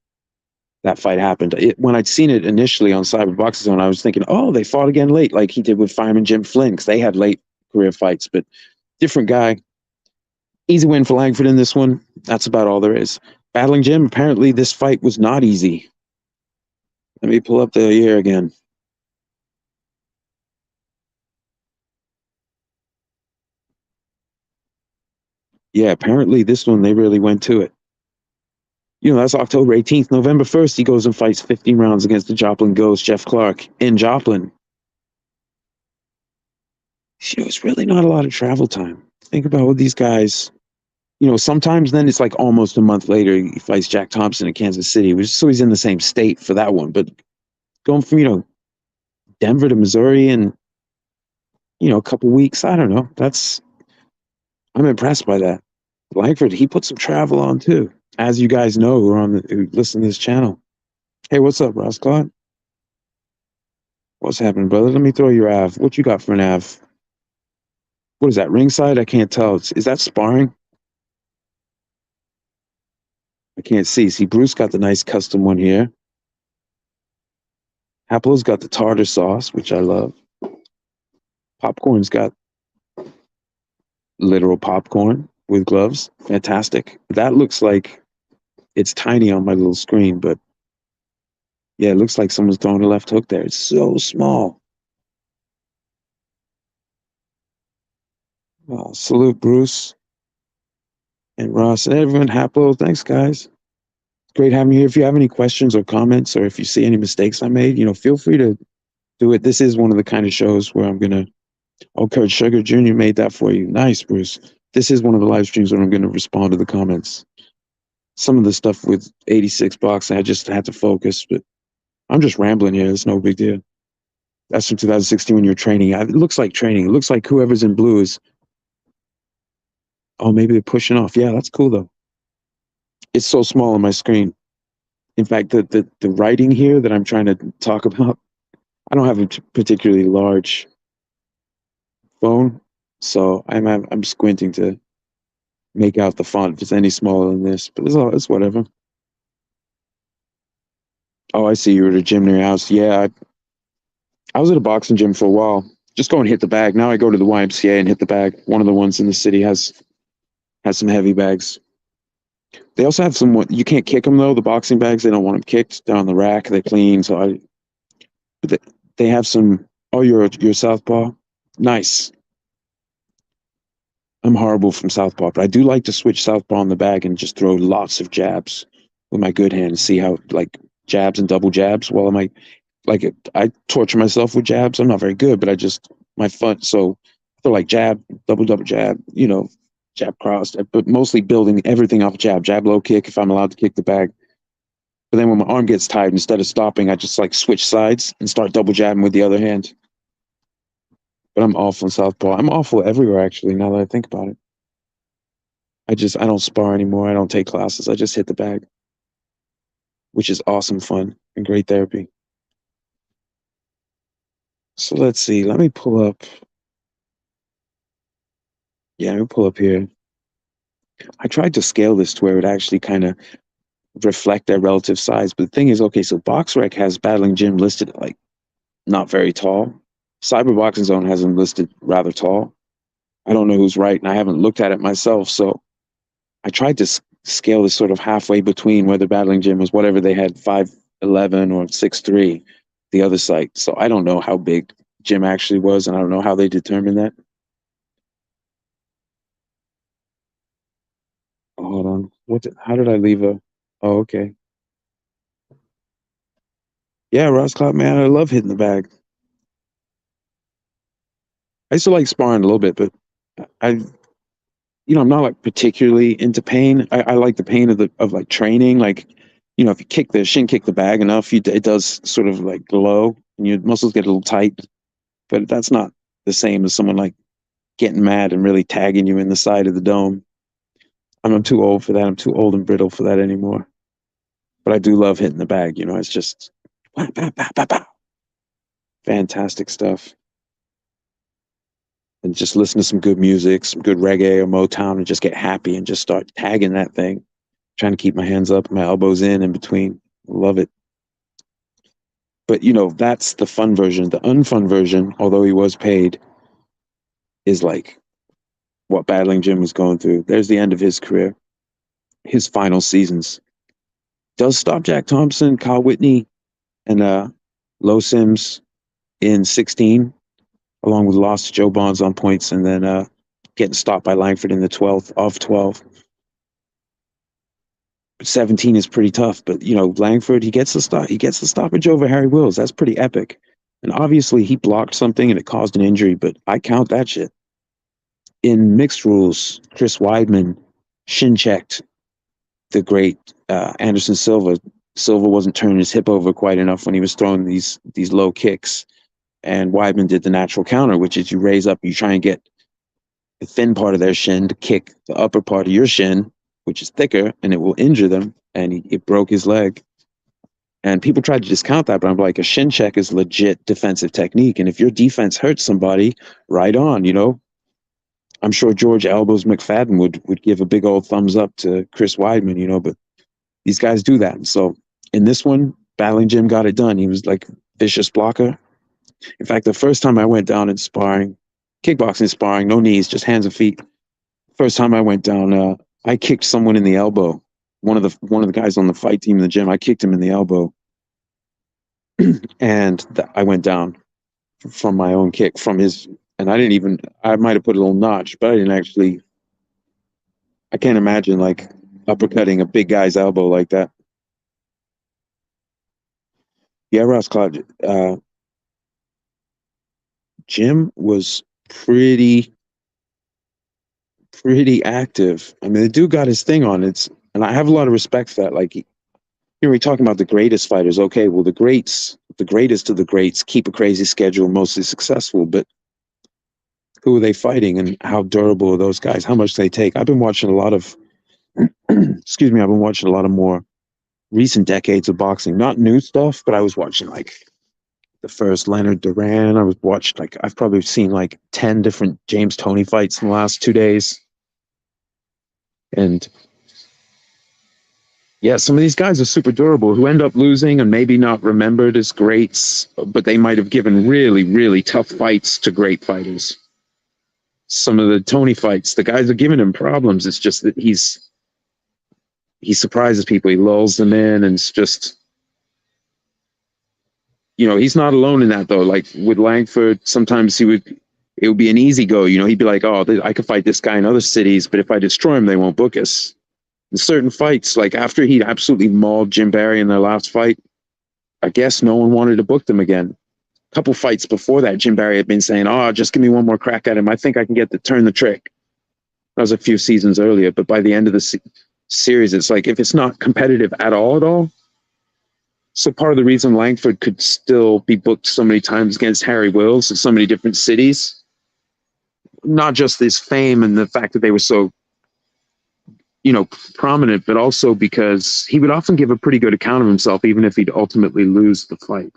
that fight happened. When I'd seen it initially on Cyber Boxing Zone, I was thinking, oh, they fought again late, like he did with Fireman Jim Flynn, because they had late career fights, but different guy. Easy win for Langford in this one. That's about all there is. Battling Jim, apparently this fight was not easy. Let me pull up the year again. Yeah, apparently this one, they really went to it. That's October 18th. November 1st, he goes and fights 15 rounds against the Joplin Ghost, Jeff Clark, in Joplin. It's really not a lot of travel time. Think about what these guys, sometimes then it's like almost a month later, he fights Jack Thompson in Kansas City, so he's in the same state for that one. But going from, Denver to Missouri in, a couple weeks, I don't know. I'm impressed by that. Langford, he put some travel on too, as you guys know who listen to this channel. Hey, what's up, Ross Claude? What's happening, brother? Let me throw your Av. What you got for an Av? What is that, ringside? I can't tell. Is that sparring? I can't see. See, Bruce got the nice custom one here. Haplo's got the tartar sauce, which I love. Popcorn's got literal popcorn with gloves. Fantastic. That looks like it's tiny on my little screen, but yeah, it looks like someone's throwing a left hook there. It's so small. Salute, Bruce and Ross and everyone. Haplo, thanks, guys. Great having you here. If you have any questions or comments, or if you see any mistakes I made, feel free to do it. This is one of the kind of shows where I'm going to, Kurt Sugar Jr. made that for you. Nice, Bruce. This is one of the live streams where I'm going to respond to the comments. Some of the stuff with 86 boxing, I just had to focus, but I'm just rambling here. It's no big deal. That's from 2016 when you're training. It looks like training. It looks like whoever's in blue is, maybe they're pushing off. Yeah, that's cool though. It's so small on my screen. In fact, the writing here that I'm trying to talk about, I don't have a particularly large phone, so I'm squinting to make out the font if it's any smaller than this, but it's whatever. Oh, I see, you were at a gym near your house. Yeah, I was at a boxing gym for a while. Just go and hit the bag. Now I go to the YMCA and hit the bag. One of the ones in the city has some heavy bags. They also have some, you can't kick them though. The boxing bags, they don't want them kicked. They're on the rack. They're clean. So they have some. Oh, you're southpaw. Nice. I'm horrible from southpaw, but I do like to switch southpaw in the bag and just throw lots of jabs with my good hand and see how like jabs and double jabs. Well, I might like it. I torture myself with jabs. I'm not very good, but I just my fun. So I feel like jab, double jab, jab crossed, but mostly building everything off jab, jab low kick if I'm allowed to kick the bag. But then when my arm gets tired, instead of stopping, I just like switch sides and start double jabbing with the other hand. But I'm awful in southpaw. I'm awful everywhere actually. Now that I think about it, I don't spar anymore. I don't take classes. I just hit the bag, which is awesome fun and great therapy. So let's see. Let me pull up. Yeah, let me pull up here. I tried to scale this to where it actually kind of reflect their relative size. But the thing is, okay, so BoxRec has Battling Gym listed like not very tall. Cyber Boxing Zone has them listed rather tall. I don't know who's right, and I haven't looked at it myself. So I tried to scale this sort of halfway between where the Battling Gym was whatever they had 5'11" or 6'3", the other site. So I don't know how big Gym actually was, and I don't know how they determined that. Oh, hold on. How did I leave a? Oh, okay. Yeah, Ross Clout, man, I love hitting the bag. I used to like sparring a little bit, but I, I'm not like particularly into pain. I like the pain of like training. Like, if you shin kick the bag enough, it does sort of like glow and your muscles get a little tight. But that's not the same as someone like getting mad and really tagging you in the side of the dome. I'm too old for that. I'm too old and brittle for that anymore. But I do love hitting the bag. It's just fantastic stuff. And just listen to some good music, some good reggae or Motown, and just get happy and just start tagging that thing. Trying to keep my hands up, my elbows in between. Love it. But that's the fun version. The unfun version, although he was paid, is like what Battling Jim was going through. There's the end of his career, his final seasons. Does stop Jack Thompson, Kyle Whitney, and Low Sims in 16, along with loss to Joe Bonds on points, and then getting stopped by Langford in the 12th of 12. 17 is pretty tough, but Langford, he gets the stop. He gets the stoppage over Harry Wills. That's pretty epic. And obviously he blocked something and it caused an injury, but I count that shit. In mixed rules, Chris Weidman shin checked the great Anderson Silva. Silva wasn't turning his hip over quite enough when he was throwing these low kicks, and Weidman did the natural counter, which is you raise up, you try and get the thin part of their shin to kick the upper part of your shin, which is thicker, and it will injure them. And it broke his leg. And people tried to discount that, but I'm like, a shin check is legit defensive technique. And if your defense hurts somebody, right on, I'm sure George Elbows McFadden would give a big old thumbs up to Chris Weidman, but these guys do that. And so in this one, Battling Jim got it done. He was like vicious blocker. In fact, the first time I went down in sparring, kickboxing sparring, no knees, just hands and feet. First time I went down, I kicked someone in the elbow. One of the guys on the fight team in the gym, I kicked him in the elbow, and I went down from my own kick from his. And I might have put a little notch, but I didn't actually. I can't imagine like uppercutting a big guy's elbow like that. Yeah, Ross Cloud. Jim was pretty active. I mean, the dude got his thing on. And I have a lot of respect for that. Like, we're talking about the greatest fighters. Okay, well, the greatest of the greats keep a crazy schedule, mostly successful. But who are they fighting, and how durable are those guys? How much they take? I've been watching a lot of, excuse me, I've been watching a lot of more recent decades of boxing, not new stuff, but I was watching like the first Leonard Duran. I've probably seen like 10 different James Toney fights in the last 2 days. And yeah, some of these guys are super durable who end up losing and maybe not remembered as greats, but they might have given really, really tough fights to great fighters. Some of the Tony fights, the guys are giving him problems. It's just that he surprises people. He lulls them in, and it's just, he's not alone in that though. Like with Langford, sometimes it would be an easy go. You know, he'd be like, oh, I could fight this guy in other cities, but if I destroy him, they won't book us. In certain fights, like after he'd absolutely mauled Jim Barry in their last fight, I guess no one wanted to book them again. A couple fights before that, Jim Barry had been saying, oh, just give me one more crack at him. I think I can turn the trick. That was a few seasons earlier, but by the end of the series, it's like if it's not competitive at all. So part of the reason Langford could still be booked so many times against Harry Wills in so many different cities, not just his fame and the fact that they were so, prominent, but also because he would often give a pretty good account of himself, even if he'd ultimately lose the fight.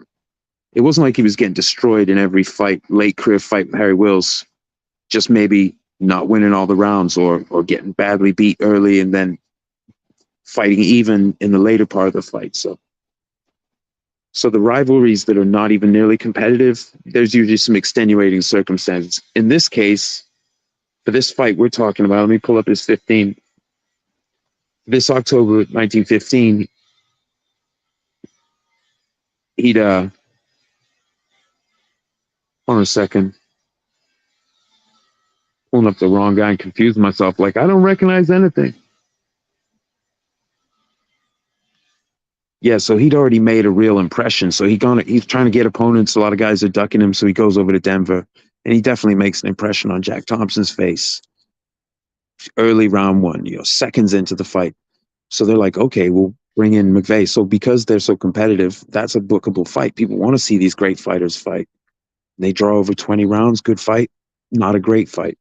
It wasn't like he was getting destroyed in every fight, late career fight with Harry Wills, just maybe not winning all the rounds or getting badly beat early and then fighting even in the later part of the fight. So the rivalries that are not even nearly competitive, there's usually some extenuating circumstances. In this case, for this fight we're talking about, let me pull up his 15. This October 1915, he'd, hold on a second, pulling up the wrong guy and confusing myself, like I don't recognize anything. Yeah, so he'd already made a real impression. So he's trying to get opponents. A lot of guys are ducking him, so he goes over to Denver, and he definitely makes an impression on Jack Thompson's face. Early round one, seconds into the fight. So they're like, okay, we'll bring in McVeigh. So because they're so competitive, that's a bookable fight. People want to see these great fighters fight. They draw over 20 rounds, good fight, not a great fight.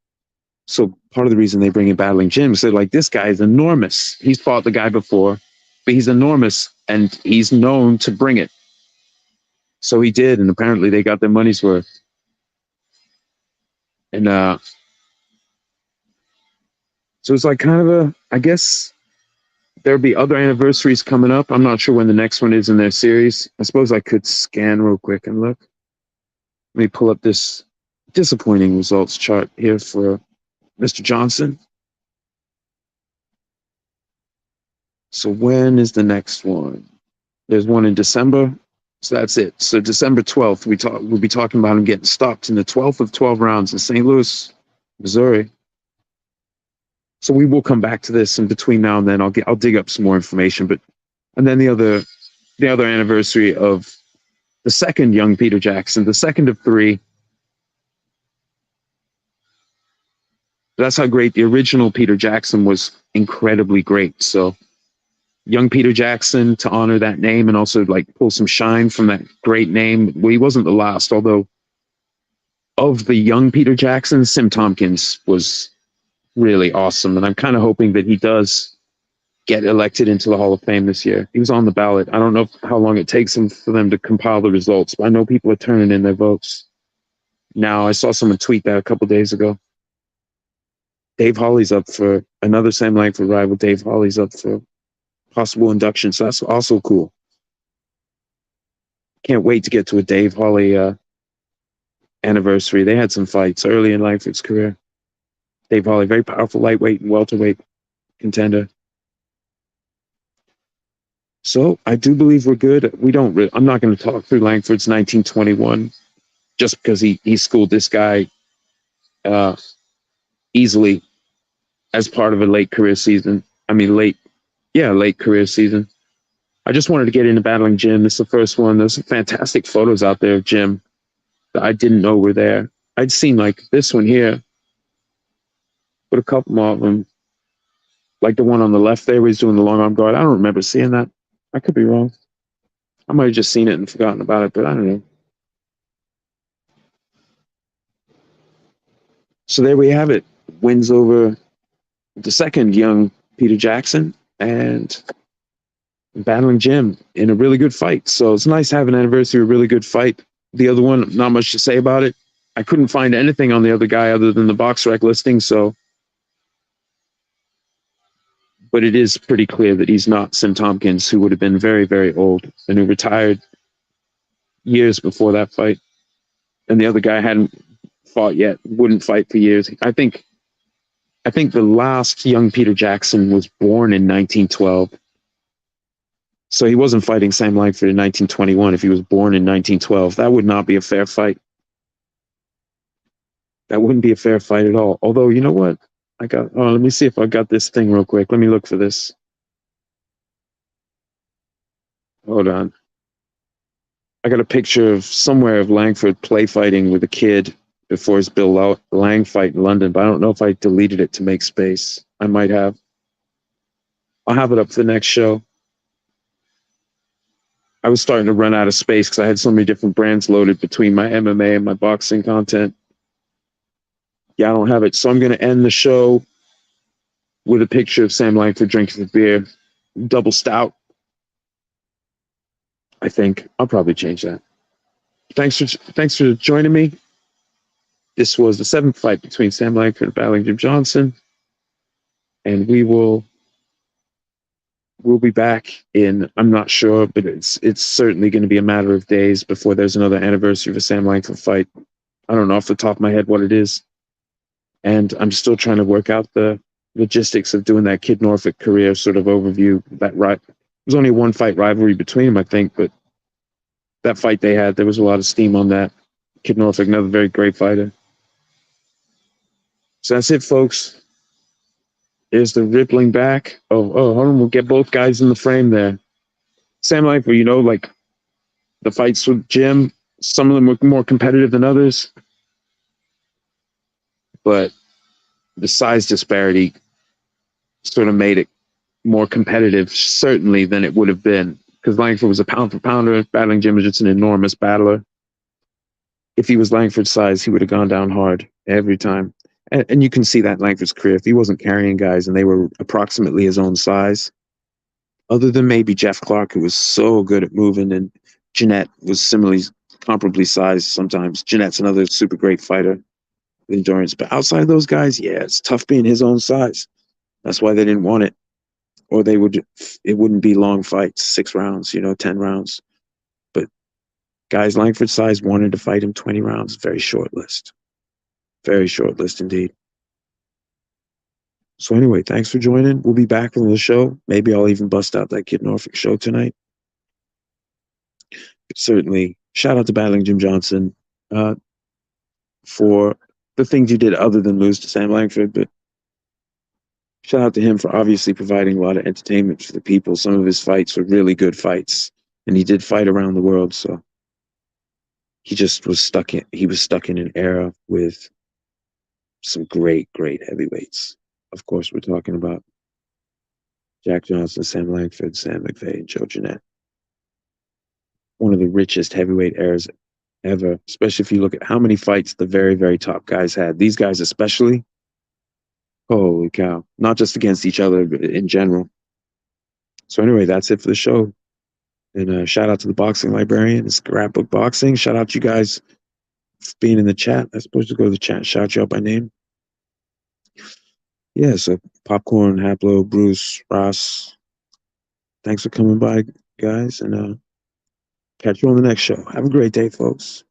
So part of the reason they bring in Battling Jim is they're like, this guy is enormous. He's fought the guy before, but he's enormous and he's known to bring it. So he did, and apparently they got their money's worth. And so it's like kind of I guess there'll be other anniversaries coming up. I'm not sure when the next one is in their series. I suppose I could scan real quick and look. Let me pull up this disappointing results chart here for Mr. Johnson. So when is the next one? There's one in December. So that's it. So December 12th, we'll be talking about him getting stopped in the 12th of 12 rounds in St. Louis, Missouri. So we will come back to this, and between now and then I'll dig up some more information. And then the other anniversary of the second young Peter Jackson, the second of three. That's how great the original Peter Jackson was. Incredibly great. So young Peter Jackson, to honor that name and also like pull some shine from that great name. Well, he wasn't the last, although of the young Peter Jackson, Sim Tompkins was really awesome. And I'm kind of hoping that he does get elected into the Hall of Fame this year. He was on the ballot. I don't know how long it takes for them to compile the results, but I know people are turning in their votes. Now, I saw someone tweet that a couple days ago. Dave Hawley's up for another Sam Langford rival. Dave Hawley's up for possible induction, so that's also cool. Can't wait to get to a Dave Hawley anniversary. They had some fights early in Langford's career. Dave Hawley, very powerful lightweight and welterweight contender. So I do believe we're good. I'm not going to talk through Langford's 1921 just because he schooled this guy easily as part of a late career season. Late career season. I just wanted to get into Battling Jim. This is the first one. There's some fantastic photos out there of Jim that I didn't know were there. I'd seen like this one here, but a couple more of them, like the one on the left there where he's doing the long arm guard. I don't remember seeing that. I could be wrong. I might have just seen it and forgotten about it, but I don't know. So there we have it. Wins over the second young Peter Jackson and Battling Jim in a really good fight. So it's nice to have an anniversary, a really good fight. The other one, not much to say about it. I couldn't find anything on the other guy other than the BoxRec listing, but it is pretty clear that he's not Sim Tompkins, who would have been very, very old and who retired years before that fight. And the other guy hadn't fought yet, wouldn't fight for years. I think the last young Peter Jackson was born in 1912. So he wasn't fighting Sam Langford in 1921 if he was born in 1912. That would not be a fair fight. That wouldn't be a fair fight at all. Although, you know what? Let me see if I got this thing real quick. Let me look for this. Hold on. I got a picture of somewhere of Langford play fighting with a kid before his Bill Lang fight in London, but I don't know if I deleted it to make space. I might have. I'll have it up for the next show. I was starting to run out of space because I had so many different brands loaded between my MMA and my boxing content. Yeah, I don't have it. So I'm going to end the show with a picture of Sam Langford drinking the beer. Double stout, I think. I'll probably change that. Thanks for joining me. This was the seventh fight between Sam Langford and battling Jim Johnson. And we'll be back in, I'm not sure, but it's certainly going to be a matter of days before there's another anniversary of a Sam Langford fight. I don't know off the top of my head what it is. And I'm still trying to work out the logistics of doing that Kid Norfolk career sort of overview. There's only one fight rivalry between them, I think, but that fight they had, there was a lot of steam on that. Kid Norfolk, another very great fighter. So that's it, folks. There's the rippling back. Hold on, we'll get both guys in the frame there. Sam Langford, like the fights with Jim, some of them were more competitive than others, but the size disparity sort of made it more competitive, certainly, than it would have been, because Langford was a pound for pounder. Battling Jim was just an enormous battler. If he was Langford's size, he would have gone down hard every time. And you can see that in Langford's career. If he wasn't carrying guys and they were approximately his own size, other than maybe Jeff Clark, who was so good at moving, and Jeanette was similarly, comparably sized sometimes. Jeanette's another super great fighter with endurance. But outside of those guys, yeah, it's tough being his own size. That's why they didn't want it. Or it wouldn't be long fights, 6 rounds, 10 rounds. But guys Langford size wanted to fight him 20 rounds. Very short list. Very short list indeed. So anyway, thanks for joining. We'll be back on the show. Maybe I'll even bust out that Kid Norfolk show tonight. But certainly, shout out to Battling Jim Johnson for the things you did other than lose to Sam Langford. But shout out to him for obviously providing a lot of entertainment for the people. Some of his fights were really good fights, and he did fight around the world. So he just was stuck in an era with some great heavyweights. Of course, we're talking about Jack Johnson, Sam Langford, Sam McVeigh, and Joe Jeanette. One of the richest heavyweight eras ever, especially if you look at how many fights the very, very top guys had. These guys especially, holy cow. Not just against each other, but in general. So anyway, that's it for the show. And shout out to the boxing librarian, Scrapbook Boxing. Shout out to you guys for being in the chat. I'm supposed to go to the chat and shout you out by name. Yeah, so Popcorn, Haplo, Bruce, Ross, thanks for coming by, guys, and catch you on the next show. Have a great day, folks.